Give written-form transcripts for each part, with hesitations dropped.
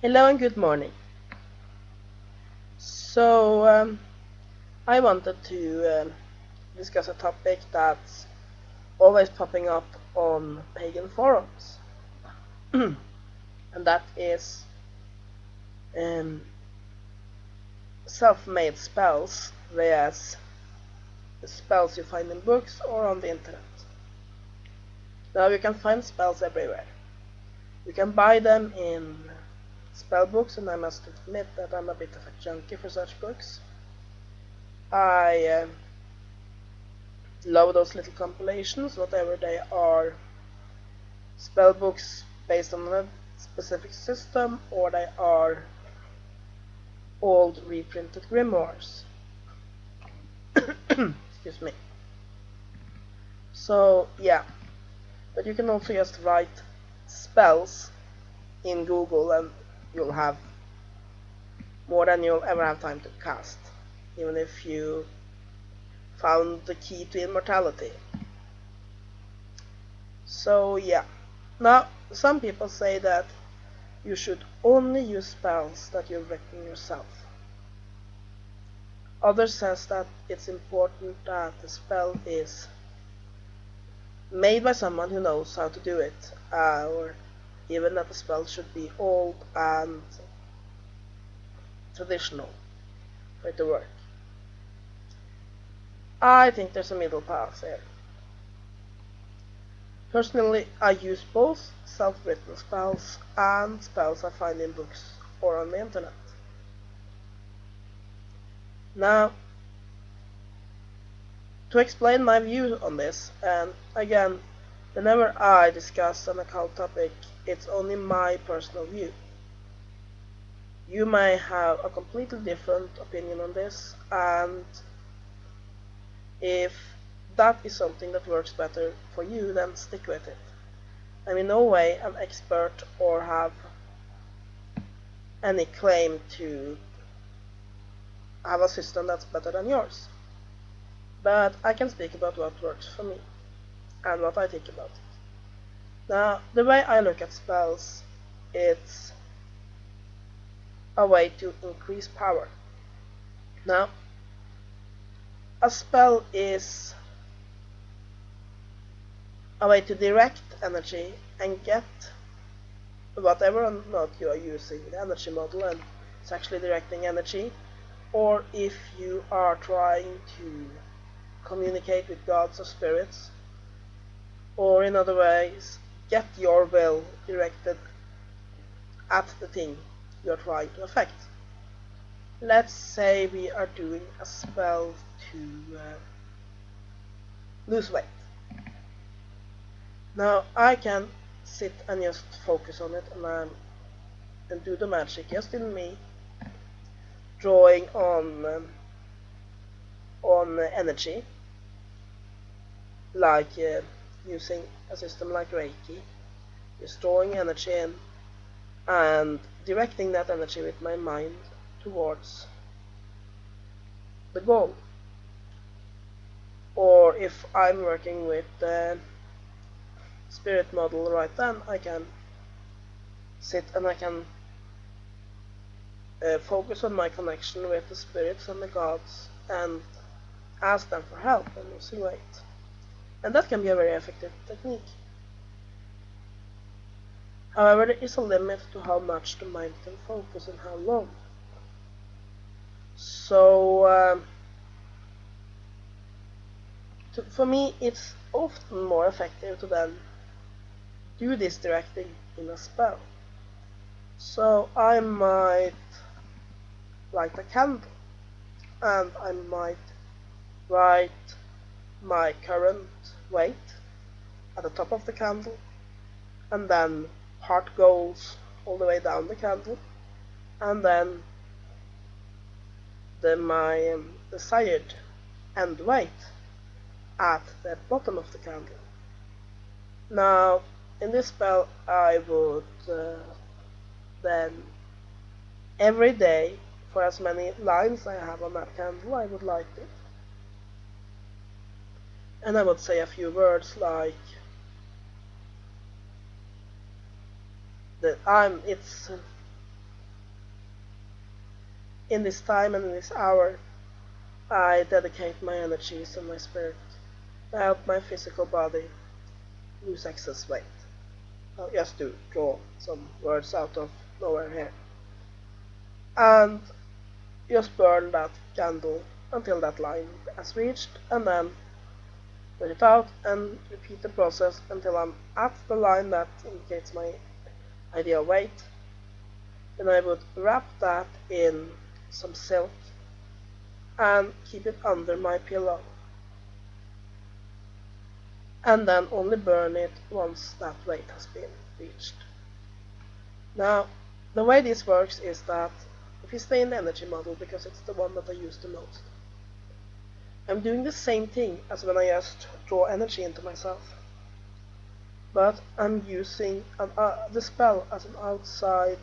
Hello and good morning. So, I wanted to discuss a topic that's always popping up on pagan forums, and that is um, self-made spells, whereas the spells you find in books or on the internet. Now you can find spells everywhere. You can buy them in spell books, and I must admit that I'm a bit of a junkie for such books. I love those little compilations, whatever they are, spell books based on a specific system, or they are old reprinted grimoires. Excuse me. So yeah, but you can also just write spells in Google and you'll have more than you'll ever have time to cast, even if you found the key to immortality. So yeah, now some people say that you should only use spells that you've written yourself. Others says that it's important that the spell is made by someone who knows how to do it, or even that the spell should be old and traditional for it to work. I think there's a middle path here. Personally, I use both self-written spells and spells I find in books or on the internet. Now, to explain my view on this, and again, whenever I discuss an occult topic, it's only my personal view. You may have a completely different opinion on this, and if that is something that works better for you, then stick with it. I'm in no way an expert or have any claim to have a system that's better than yours. But I can speak about what works for me and what I think about it. Now, the way I look at spells, it's a way to increase power. Now, a spell is a way to direct energy and get whatever or not you are using, the energy model, and it's actually directing energy, or if you are trying to communicate with gods or spirits, or in other ways, get your will directed at the thing you are trying to affect. Let's say we are doing a spell to lose weight. Now I can sit and just focus on it and do the magic just in me, drawing on energy, like using a system like Reiki, just drawing energy in and directing that energy with my mind towards the goal. Or if I'm working with the spirit model right then, I can sit and I can focus on my connection with the spirits and the gods and ask them for help and losing weight. And that can be a very effective technique. However, there is a limit to how much the mind can focus and how long. So, for me, it's often more effective to then do this directing in a spell. So I might light a candle and I might write my current weight at the top of the candle, and then heart goes all the way down the candle, and then my desired end weight at the bottom of the candle. Now, in this spell, I would then every day, for as many lines I have on that candle, I would light it. And I would say a few words like that in this time and in this hour, I dedicate my energies and my spirit to help my physical body lose excess weight. Just to draw some words out of nowhere here. And just burn that candle until that line has reached, and then put it out and repeat the process until I'm at the line that indicates my ideal weight. Then I would wrap that in some silk and keep it under my pillow, and then only burn it once that weight has been reached. Now, the way this works is that if you stay in the energy model, because it's the one that I use the most, I'm doing the same thing as when I just draw energy into myself, but I'm using the spell as an outside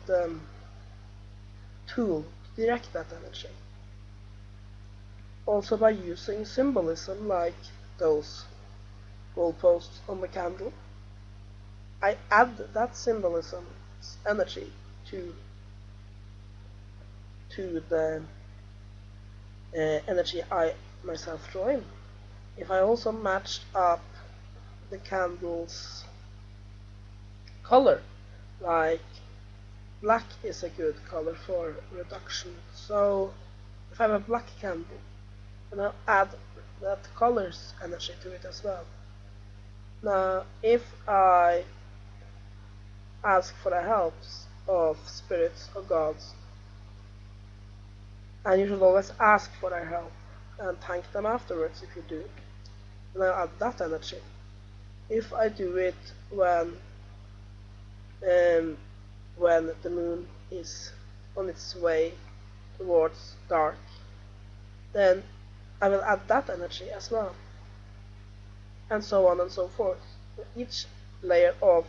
tool to direct that energy. Also by using symbolism like those goalposts on the candle, I add that symbolism's energy to the energy I myself draw in. If I also matched up the candle's color, like black is a good color for reduction, so if I have a black candle, then I'll add that color's energy to it as well. Now, if I ask for the help of spirits or gods, and you should always ask for their help and thank them afterwards if you do, then I'll add that energy. If I do it when the moon is on its way towards dark, then I will add that energy as well, and so on and so forth. Each layer of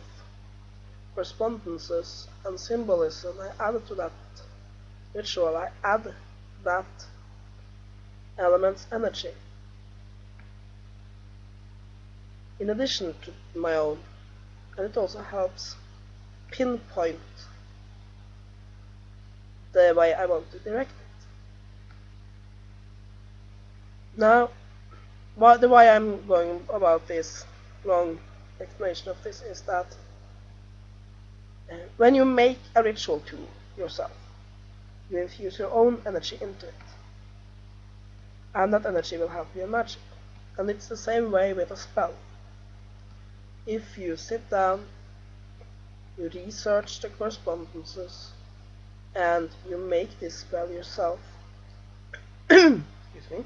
correspondences and symbolism I add to that ritual, I add that element's energy in addition to my own, and it also helps pinpoint the way I want to direct it. Now, the way I'm going about this long explanation of this is that when you make a ritual tool yourself, you infuse your own energy into it, and that energy will help you in magic. And it's the same way with a spell. If you sit down, you research the correspondences, and you make this spell yourself, excuse me,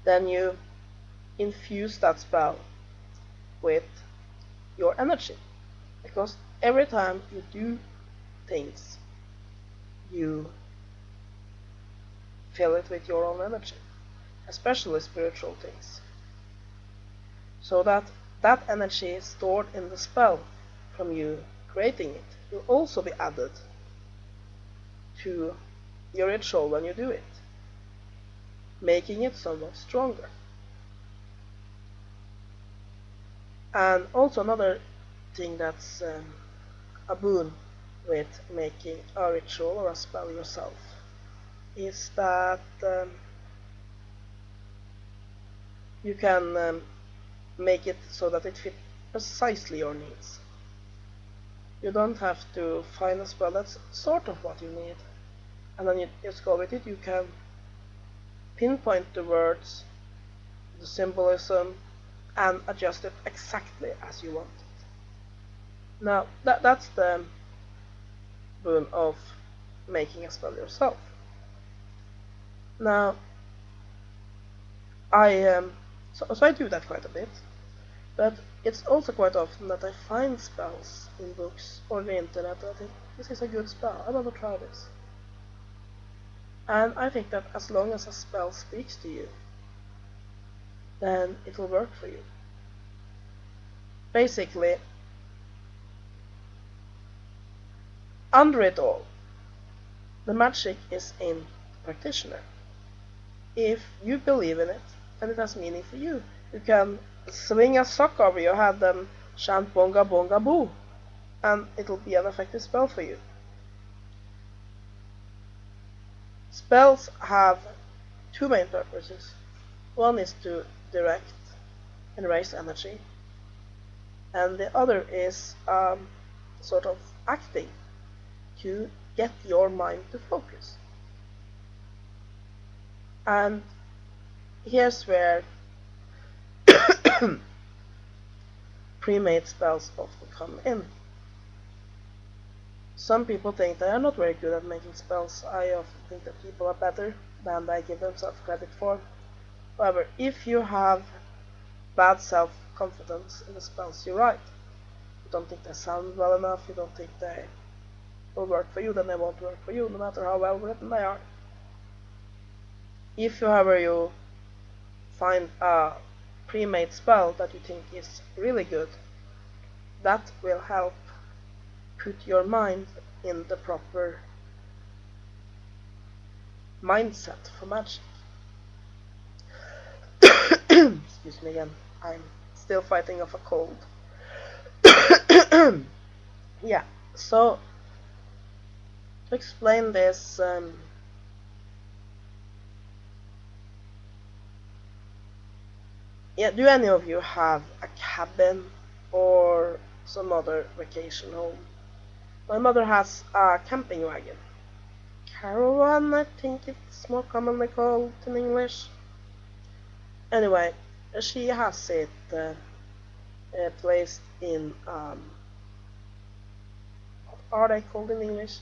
then you infuse that spell with your energy. Because every time you do things, you fill it with your own energy, especially spiritual things. So that energy stored in the spell from you creating it will also be added to your ritual when you do it, making it somewhat stronger. And also another thing that's a boon with making a ritual or a spell yourself is that you can make it so that it fits precisely your needs. You don't have to find a spell that's sort of what you need, and then you just go with it. You can pinpoint the words, the symbolism, and adjust it exactly as you want it. Now, that's the boon of making a spell yourself. Now, so I do that quite a bit, but it's also quite often that I find spells in books or the internet and I think, this is a good spell, I want to try this. And I think that as long as a spell speaks to you, then it will work for you. Basically, under it all, the magic is in the practitioner. If you believe in it and it has meaning for you, you can swing a sock over your head and chant bonga bonga boo, and it'll be an effective spell for you. Spells have two main purposes. One is to direct and raise energy, and the other is sort of acting to get your mind to focus. And here's where premade spells often come in. Some people think they are not very good at making spells. I often think that people are better than they give themselves credit for. However, if you have bad self-confidence in the spells you write, you don't think they sound well enough, you don't think they will work for you, then they won't work for you, no matter how well written they are. If, however, you find a pre-made spell that you think is really good, that will help put your mind in the proper mindset for magic. Excuse me again, I'm still fighting off a cold. Yeah, so to explain this, yeah, do any of you have a cabin or some other vacation home? My mother has a camping wagon. Caravan, I think it's more commonly called in English. Anyway, she has it placed in, what are they called in English?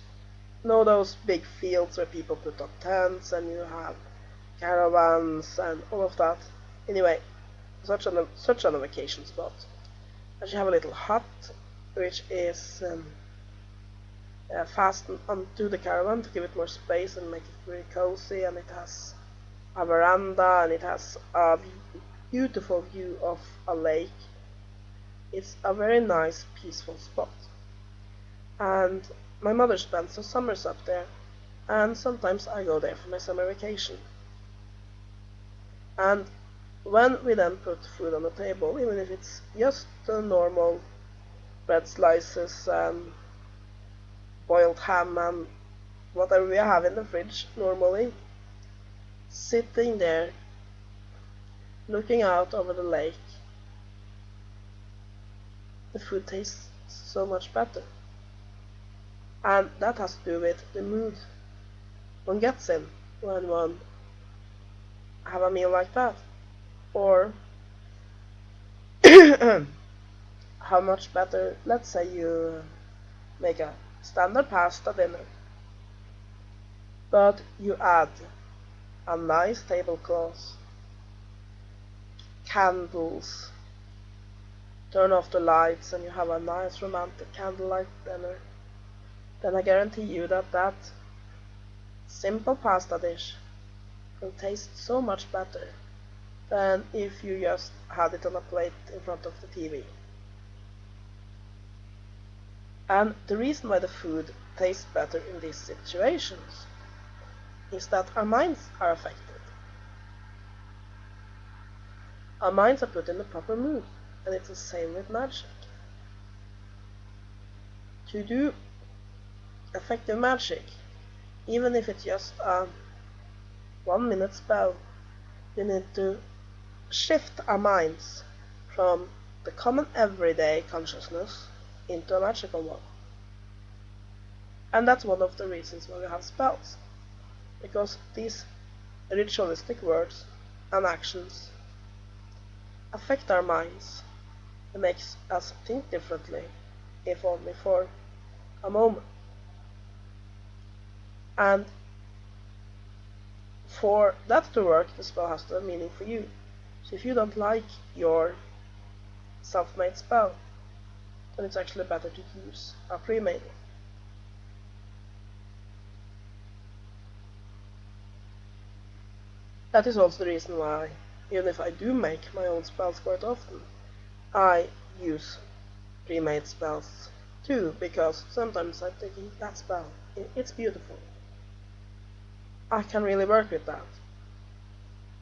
Know those big fields where people put up tents and you have caravans and all of that. Anyway, such a vacation spot. And she have a little hut which is fastened onto the caravan to give it more space and make it very cozy, and it has a veranda and it has a beautiful view of a lake. It's a very nice, peaceful spot. And my mother spends her summers up there, and sometimes I go there for my summer vacation. And when we then put food on the table, even if it's just the normal bread slices and boiled ham and whatever we have in the fridge normally, sitting there looking out over the lake, the food tastes so much better. And that has to do with the mood one gets in when one have a meal like that. Or how much better, let's say you make a standard pasta dinner, but you add a nice tablecloth, candles, turn off the lights, and you have a nice romantic candlelight dinner, then I guarantee you that that simple pasta dish will taste so much better than if you just had it on a plate in front of the TV. And the reason why the food tastes better in these situations is that our minds are affected. Our minds are put in the proper mood, and it's the same with magic. To do effective magic, even if it's just a 1-minute spell, you need to shift our minds from the common everyday consciousness into a magical one. And that's one of the reasons why we have spells, because these ritualistic words and actions affect our minds and makes us think differently, if only for a moment. And for that to work, the spell has to have meaning for you. So if you don't like your self-made spell, then it's actually better to use a pre-made one. That is also the reason why, even if I do make my own spells quite often, I use pre-made spells too, because sometimes I'm thinking, that spell, it's beautiful. I can really work with that.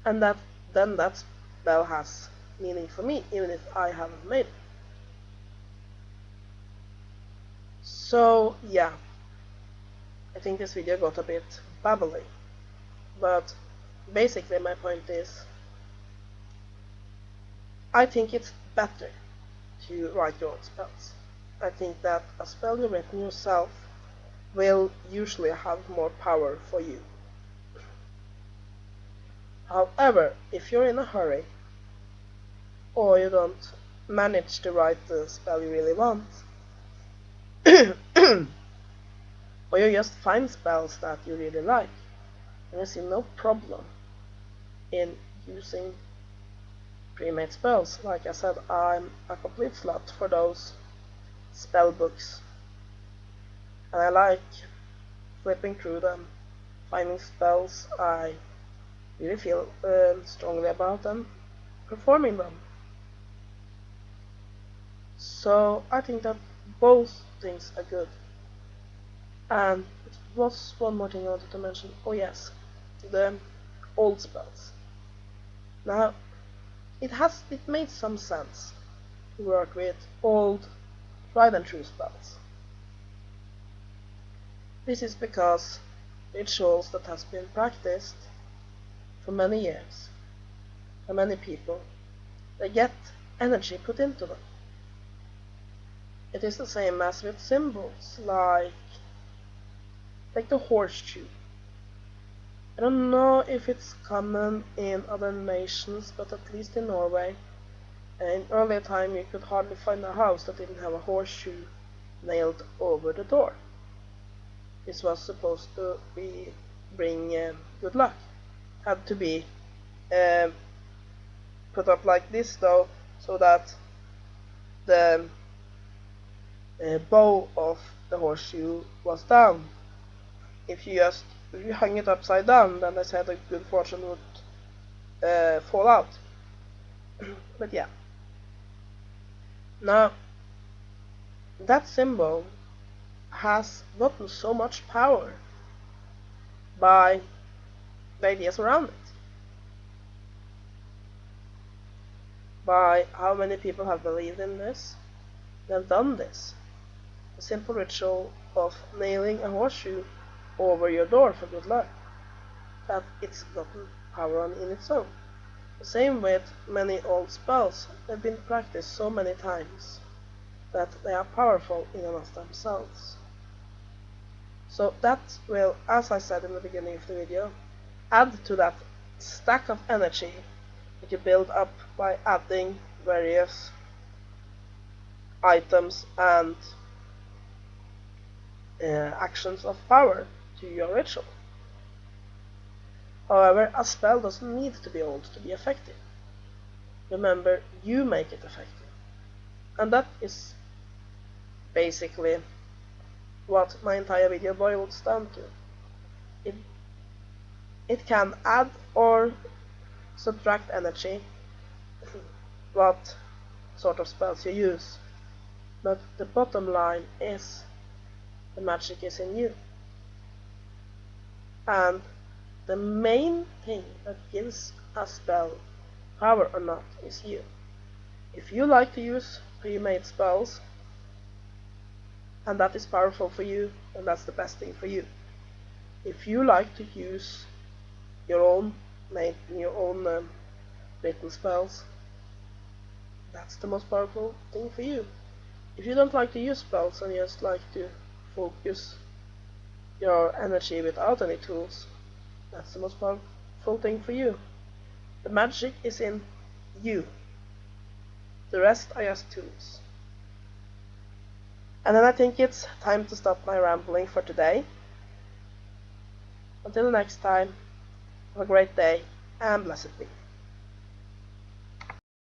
And then that spell has meaning for me, even if I haven't made it. So yeah, I think this video got a bit babbly. but basically my point is, I think it's better to write your own spells. I think that a spell you've written yourself will usually have more power for you. However, if you're in a hurry, or you don't manage to write the spell you really want, or you just find spells that you really like, then I see no problem in using premade spells. Like I said, I'm a complete slut for those spell books, and I like flipping through them, finding spells I really feel strongly about, and performing them. So I think that both things are good. And it was one more thing I wanted to mention. Oh yes, the old spells. Now it made some sense to work with old tried and true spells. This is because rituals that has been practiced for many years by many people, they get energy put into them. It is the same as with symbols like the horseshoe. I don't know if it's common in other nations, but at least in Norway, in earlier time you could hardly find a house that didn't have a horseshoe nailed over the door. This was supposed to bring good luck. Had to be put up like this though, so that the bow of the horseshoe was down. If you hung it upside down, then they said a good fortune would fall out. But yeah. Now, that symbol has gotten so much power by the ideas around it. By how many people have believed in this, and done this. The simple ritual of nailing a horseshoe over your door for good luck, that it's gotten power on in its own. The same with many old spells. They've been practiced so many times that they are powerful in and of themselves. So that will, as I said in the beginning of the video, add to that stack of energy that you build up by adding various items and actions of power to your ritual. However, a spell doesn't need to be old to be effective. Remember, you make it effective. And that is basically what my entire video boils down to. It can add or subtract energy, what sort of spells you use. But the bottom line is, the magic is in you. And the main thing that gives a spell power or not is you. If you like to use pre-made spells, and that is powerful for you, then that's the best thing for you. If you like to use your own written spells, that's the most powerful thing for you. If you don't like to use spells and just like to focus your energy without any tools, that's the most powerful thing for you. The magic is in you. The rest are just tools. And then I think it's time to stop my rambling for today. Until next time, have a great day, and blessed be.